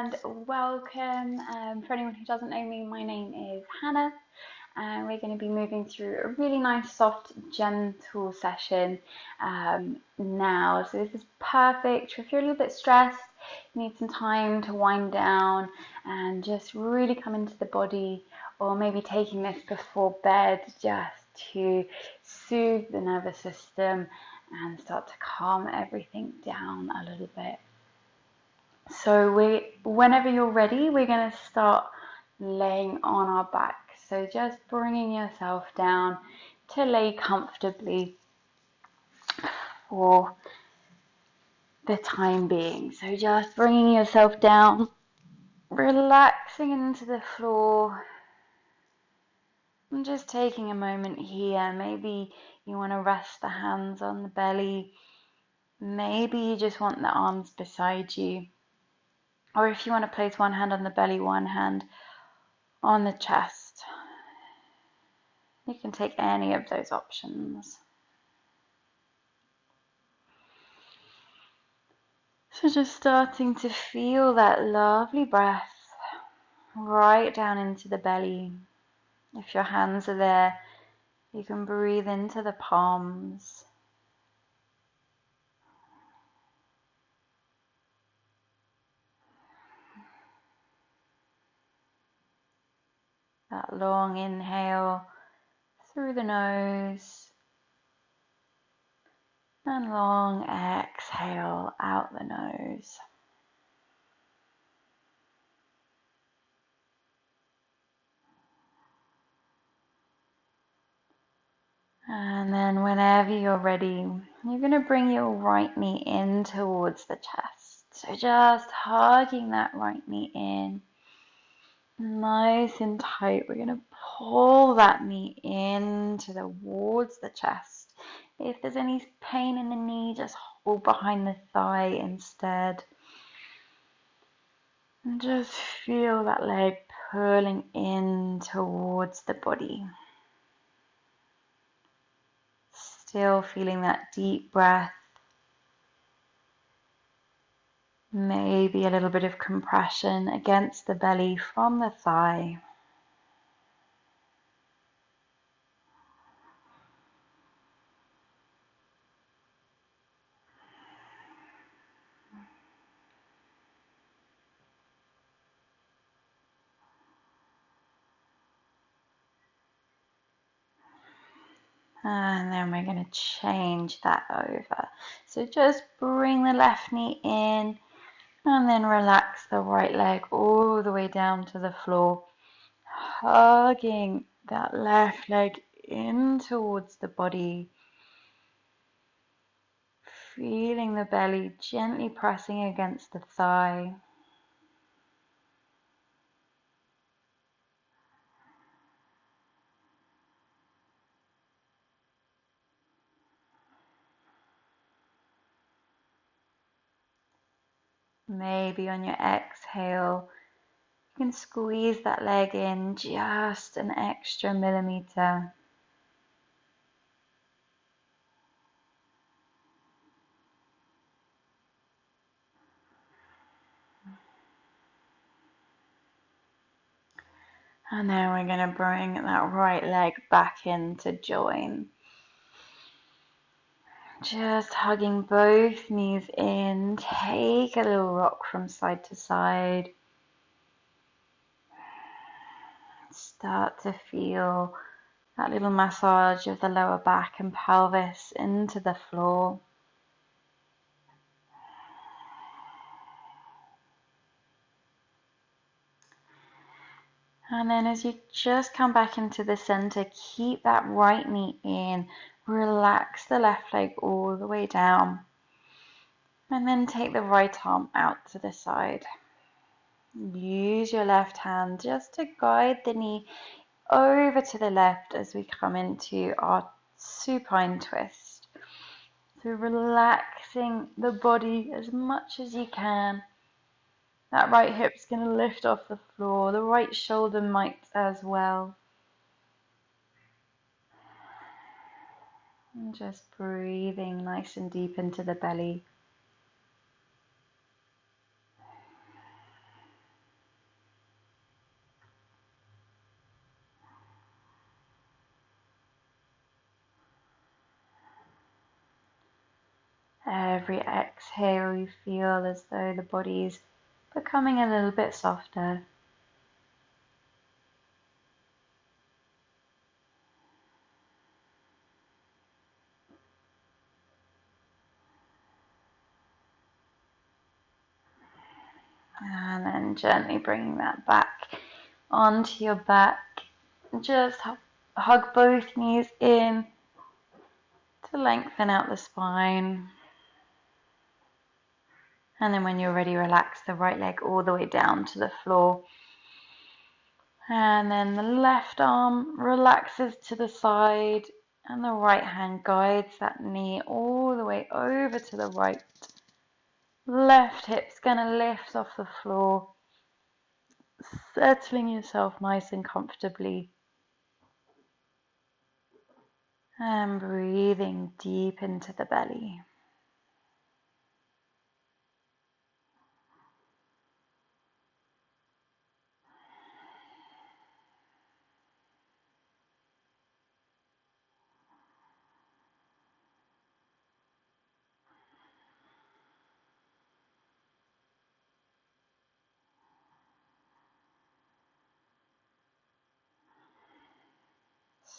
and welcome. For anyone who doesn't know me, my name is Hannah, and we're going to be moving through a really nice, soft, gentle session now. So this is perfect if you're a little bit stressed, you need some time to wind down and just really come into the body, or maybe taking this before bed just to soothe the nervous system and start to calm everything down a little bit. So whenever you're ready, we're going to start laying on our back. So just bringing yourself down to lay comfortably for the time being. So just bringing yourself down, relaxing into the floor, and just taking a moment here. Maybe you want to rest the hands on the belly. Maybe you just want the arms beside you. Or if you want to place one hand on the belly, one hand on the chest, you can take any of those options. So just starting to feel that lovely breath right down into the belly. If your hands are there, you can breathe into the palms. That long inhale through the nose and long exhale out the nose. And then whenever you're ready, you're going to bring your right knee in towards the chest. So just hugging that right knee in, nice and tight. We're going to pull that knee in towards the chest. If there's any pain in the knee, just hold behind the thigh instead. And just feel that leg pulling in towards the body. Still feeling that deep breath. Maybe a little bit of compression against the belly from the thigh. And then we're going to change that over. So just bring the left knee in and then relax the right leg all the way down to the floor. Hugging that left leg in towards the body. Feeling the belly gently pressing against the thigh. Maybe on your exhale, you can squeeze that leg in just an extra millimeter. And then we're going to bring that right leg back in to join. Just hugging both knees in. Take a little rock from side to side. Start to feel that little massage of the lower back and pelvis into the floor. And then as you just come back into the center, keep that right knee in. Relax the left leg all the way down. And then take the right arm out to the side. Use your left hand just to guide the knee over to the left as we come into our supine twist. So relaxing the body as much as you can. That right hip's going to lift off the floor. The right shoulder might as well. And just breathing nice and deep into the belly. Every exhale you feel as though the body's becoming a little bit softer. And then gently bringing that back onto your back. Just hug both knees in to lengthen out the spine. And then when you're ready, relax the right leg all the way down to the floor. And then the left arm relaxes to the side and the right hand guides that knee all the way over to the right. Left hip's gonna lift off the floor, settling yourself nice and comfortably. And breathing deep into the belly.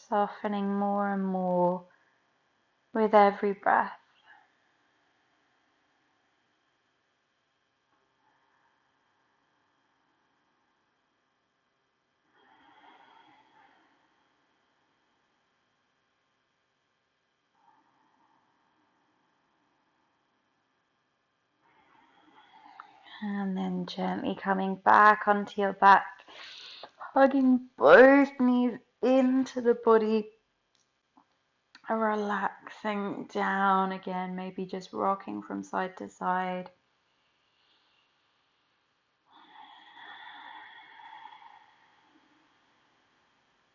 Softening more and more with every breath. And then gently coming back onto your back, hugging both knees into the body, relaxing down again, maybe just rocking from side to side.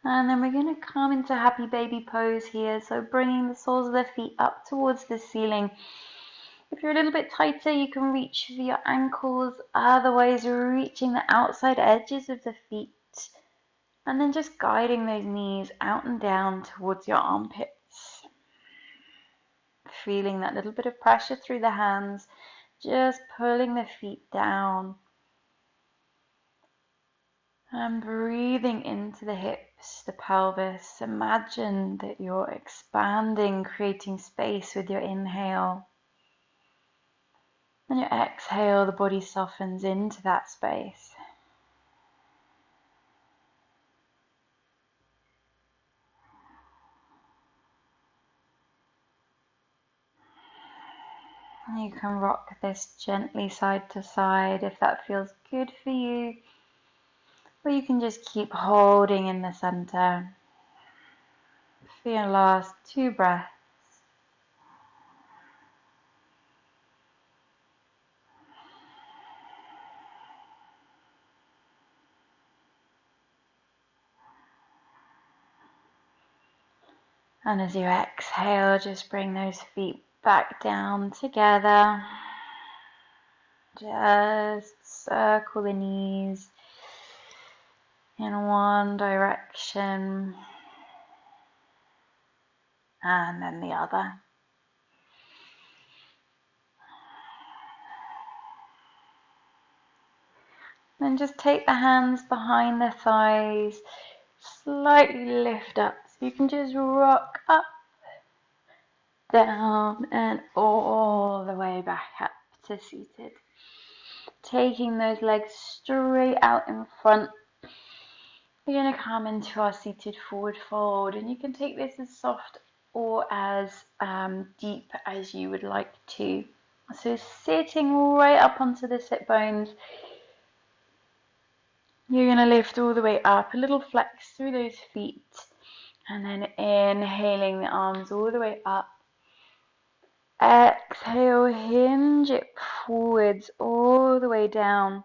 And then we're going to come into happy baby pose here, so bringing the soles of the feet up towards the ceiling. If you're a little bit tighter, you can reach for your ankles, otherwise reaching the outside edges of the feet. And then just guiding those knees out and down towards your armpits. Feeling that little bit of pressure through the hands, just pulling the feet down. And breathing into the hips, the pelvis. Imagine that you're expanding, creating space with your inhale. And your exhale, the body softens into that space. You can rock this gently side to side if that feels good for you. Or you can just keep holding in the center for your last 2 breaths. And as you exhale, just bring those feet back down together. Just circle the knees in one direction and then the other. Then just take the hands behind the thighs, slightly lift up. So you can just rock up, down, and all the way back up to seated. Taking those legs straight out in front. We're going to come into our seated forward fold, and you can take this as soft or as deep as you would like to. So sitting right up onto the sit bones, you're going to lift all the way up, a little flex through those feet, and then inhaling the arms all the way up. Exhale, hinge it forwards all the way down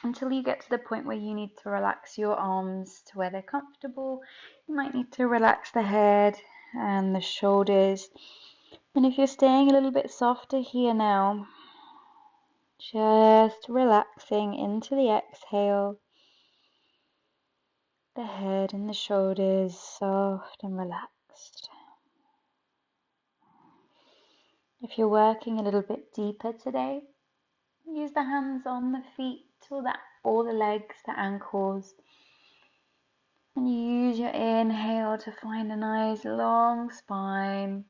until you get to the point where you need to relax your arms to where they're comfortable. You might need to relax the head and the shoulders. And if you're staying a little bit softer here now, just relaxing into the exhale. The head and the shoulders soft and relaxed. If you're working a little bit deeper today, use the hands on the feet or the legs, the ankles. And use your inhale to find a nice long spine.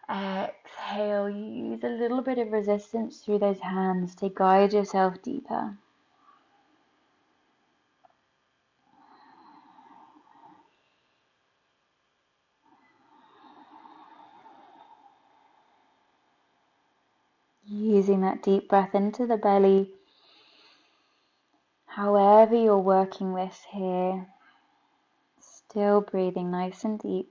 Exhale, use a little bit of resistance through those hands to guide yourself deeper. Using that deep breath into the belly. However you're working this here, still breathing nice and deep.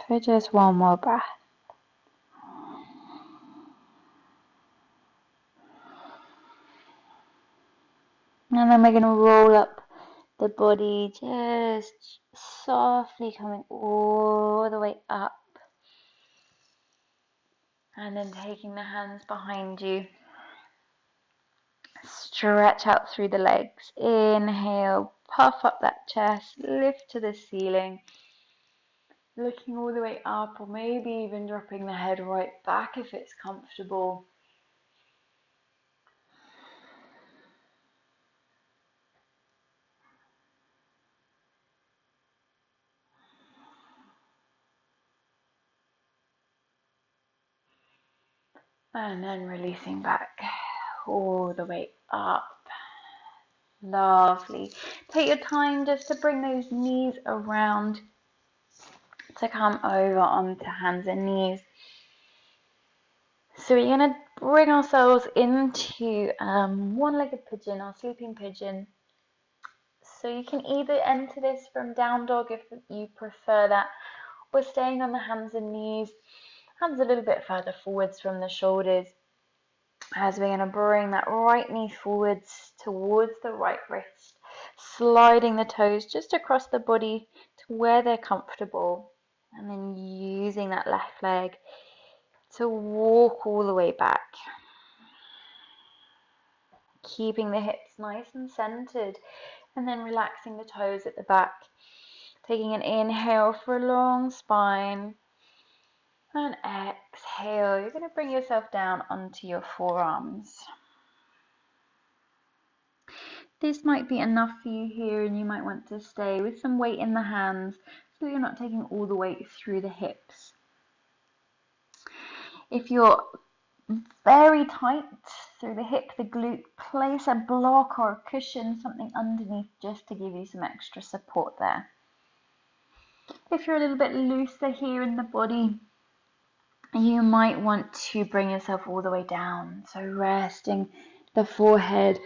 For just one more breath. And then we're going to roll up the body, just softly coming all the way up. And then taking the hands behind you. Stretch out through the legs. Inhale, puff up that chest, lift to the ceiling. Looking all the way up, or maybe even dropping the head right back if it's comfortable. And then releasing back all the way up. Lovely. Take your time just to bring those knees around, to come over onto hands and knees. So we're going to bring ourselves into one-legged pigeon or sleeping pigeon. So you can either enter this from down dog if you prefer that, or staying on the hands and knees, hands a little bit further forwards from the shoulders, as we're going to bring that right knee forwards towards the right wrist, sliding the toes just across the body to where they're comfortable, and then using that left leg to walk all the way back. Keeping the hips nice and centered, and then relaxing the toes at the back. Taking an inhale for a long spine, and exhale. You're going to bring yourself down onto your forearms. This might be enough for you here, and you might want to stay with some weight in the hands so that you're not taking all the weight through the hips. If you're very tight through the hip, the glute, place a block or a cushion, something underneath, just to give you some extra support there. If you're a little bit looser here in the body, you might want to bring yourself all the way down. So resting the forehead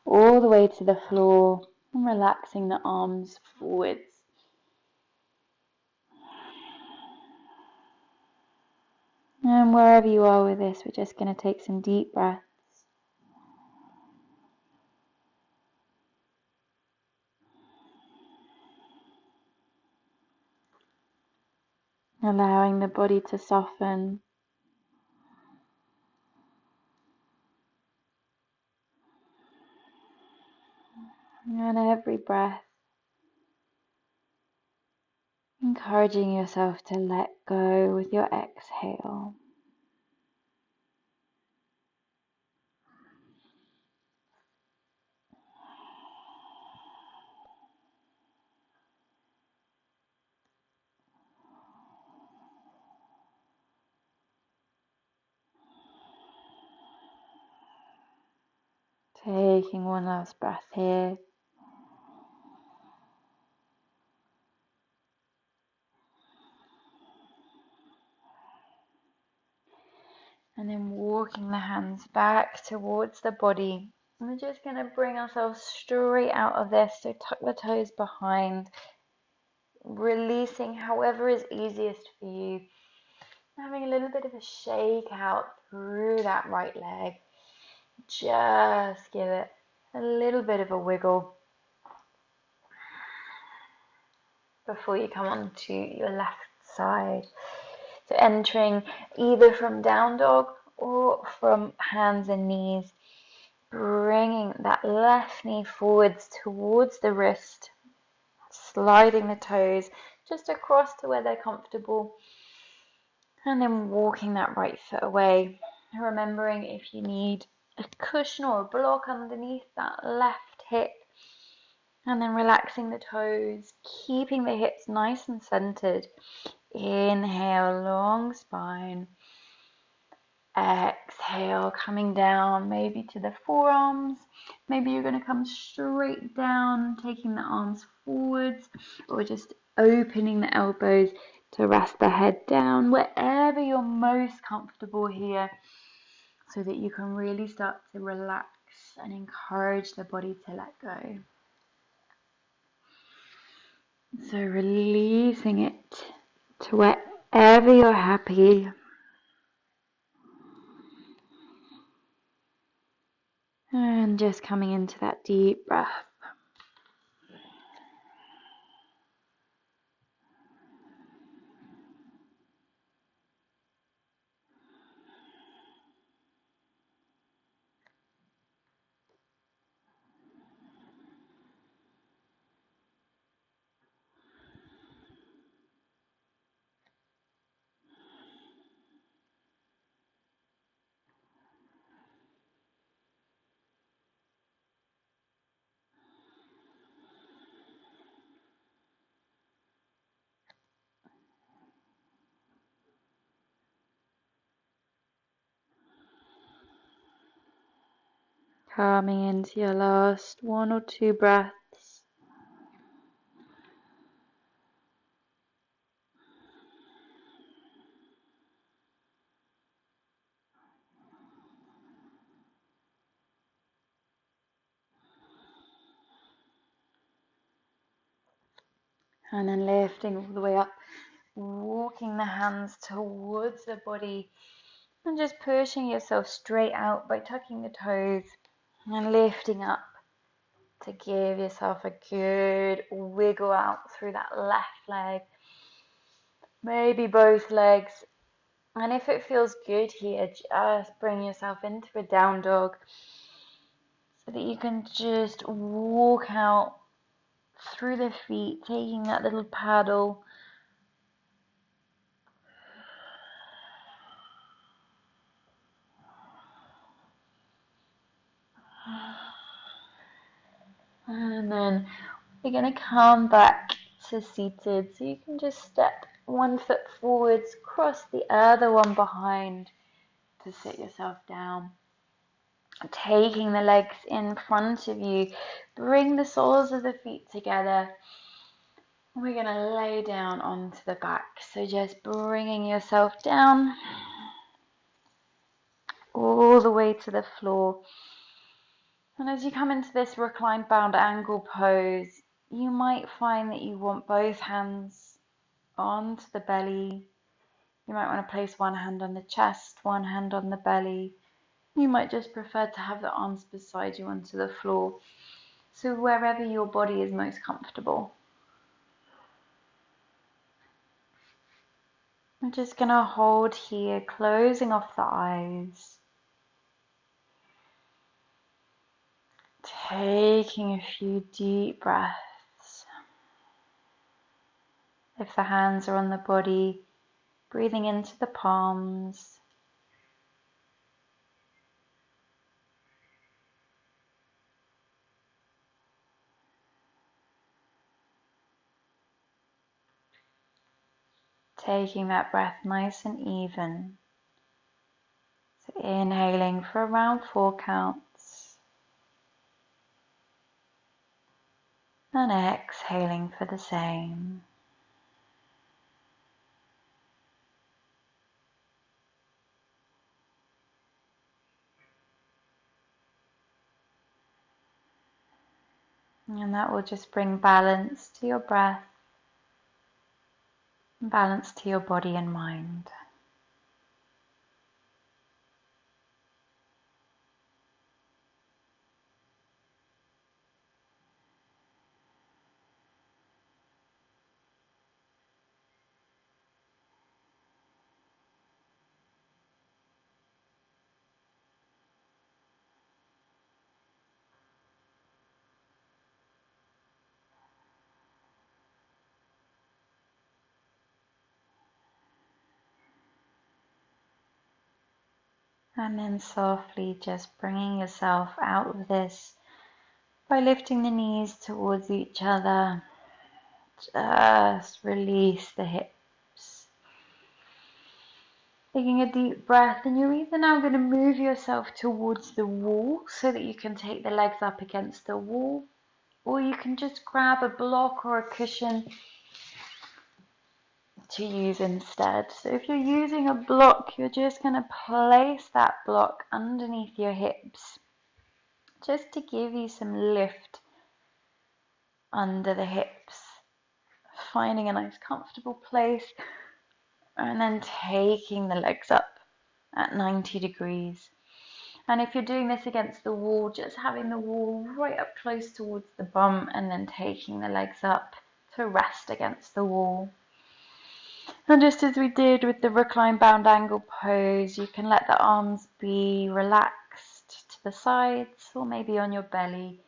all the way to the floor and relaxing the arms forwards. And wherever you are with this, we're just going to take some deep breaths. Allowing the body to soften. And every breath, encouraging yourself to let go with your exhale. Taking one last breath here. And then walking the hands back towards the body. And we're just going to bring ourselves straight out of this. So tuck the toes behind, releasing however is easiest for you. Having a little bit of a shake out through that right leg. Just give it a little bit of a wiggle before you come onto your left side. So entering either from down dog or from hands and knees, bringing that left knee forwards towards the wrist, sliding the toes just across to where they're comfortable, and then walking that right foot away. Remembering if you need a cushion or a block underneath that left hip, and then relaxing the toes, keeping the hips nice and centered. Inhale, long spine. Exhale, coming down maybe to the forearms. Maybe you're going to come straight down, taking the arms forwards, or just opening the elbows to rest the head down, wherever you're most comfortable here, so that you can really start to relax and encourage the body to let go. So releasing it to wherever you're happy. And just coming into that deep breath. Coming into your last 1 or 2 breaths. And then lifting all the way up, walking the hands towards the body and just pushing yourself straight out by tucking the toes and lifting up to give yourself a good wiggle out through that left leg, maybe both legs. And if it feels good here, just bring yourself into a down dog so that you can just walk out through the feet, taking that little paddle. And then you're going to come back to seated. So you can just step 1 foot forwards, cross the other one behind to sit yourself down. Taking the legs in front of you, bring the soles of the feet together. We're going to lay down onto the back. So just bringing yourself down all the way to the floor. And as you come into this reclined bound angle pose, you might find that you want both hands onto the belly. You might want to place one hand on the chest, one hand on the belly. You might just prefer to have the arms beside you onto the floor. So wherever your body is most comfortable. I'm just going to hold here, closing off the eyes. Taking a few deep breaths. If the hands are on the body, breathing into the palms. Taking that breath nice and even. So inhaling for around 4 counts. And exhaling for the same. And that will just bring balance to your breath, and balance to your body and mind. And then softly just bringing yourself out of this by lifting the knees towards each other. Just release the hips. Taking a deep breath, and you're either now going to move yourself towards the wall so that you can take the legs up against the wall, or you can just grab a block or a cushion to use instead. So if you're using a block, you're just going to place that block underneath your hips just to give you some lift under the hips, finding a nice comfortable place, and then taking the legs up at 90 degrees. And if you're doing this against the wall, just having the wall right up close towards the bum and then taking the legs up to rest against the wall. And just as we did with the recline bound angle pose, you can let the arms be relaxed to the sides, or maybe on your belly,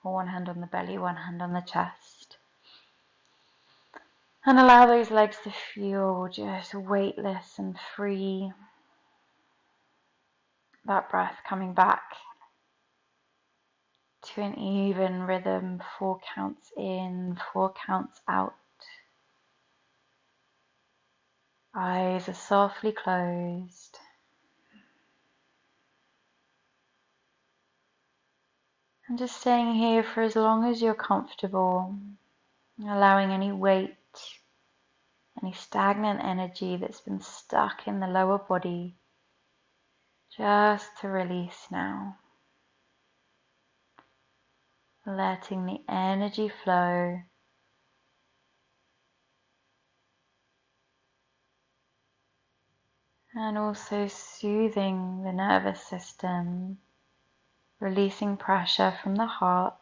or one hand on the belly, one hand on the chest. And allow those legs to feel just weightless and free. That breath coming back to an even rhythm, 4 counts in, 4 counts out. Eyes are softly closed. And just staying here for as long as you're comfortable, allowing any weight, any stagnant energy that's been stuck in the lower body, just to release now. Letting the energy flow. And also soothing the nervous system, releasing pressure from the heart.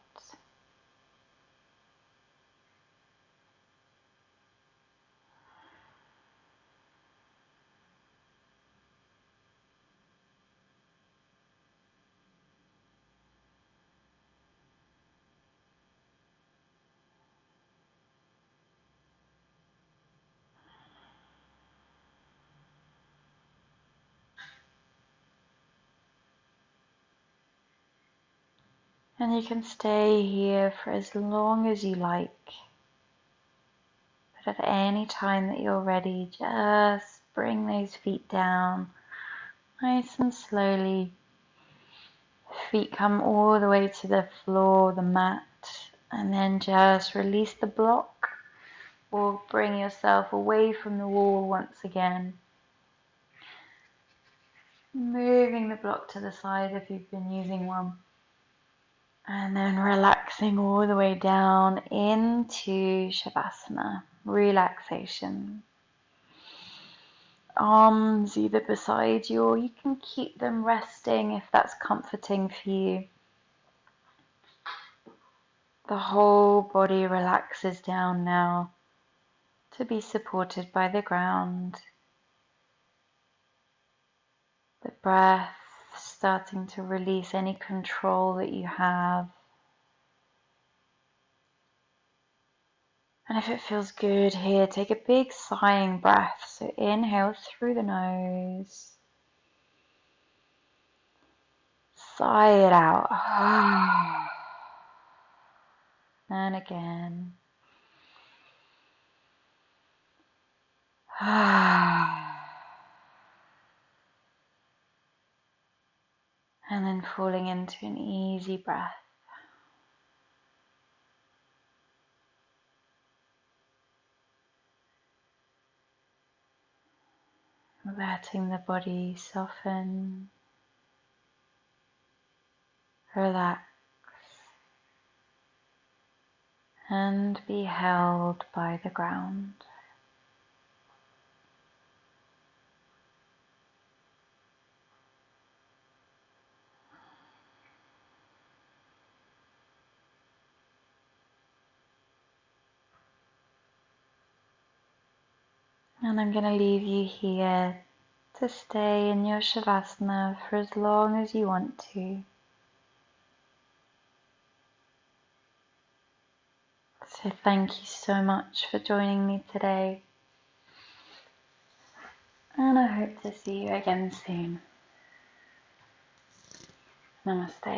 And you can stay here for as long as you like. But at any time that you're ready, just bring those feet down nice and slowly. Feet come all the way to the floor, the mat, and then just release the block or bring yourself away from the wall once again. Moving the block to the side if you've been using one. And then relaxing all the way down into shavasana, relaxation. Arms either beside you, or you can keep them resting if that's comforting for you. The whole body relaxes down now to be supported by the ground. The breath starting to release any control that you have. And if it feels good here, take a big sighing breath. So inhale through the nose. Sigh it out. And again. And then falling into an easy breath. Letting the body soften, relax, and be held by the ground. And I'm going to leave you here to stay in your shavasana for as long as you want to. So thank you so much for joining me today, and I hope to see you again soon. Namaste.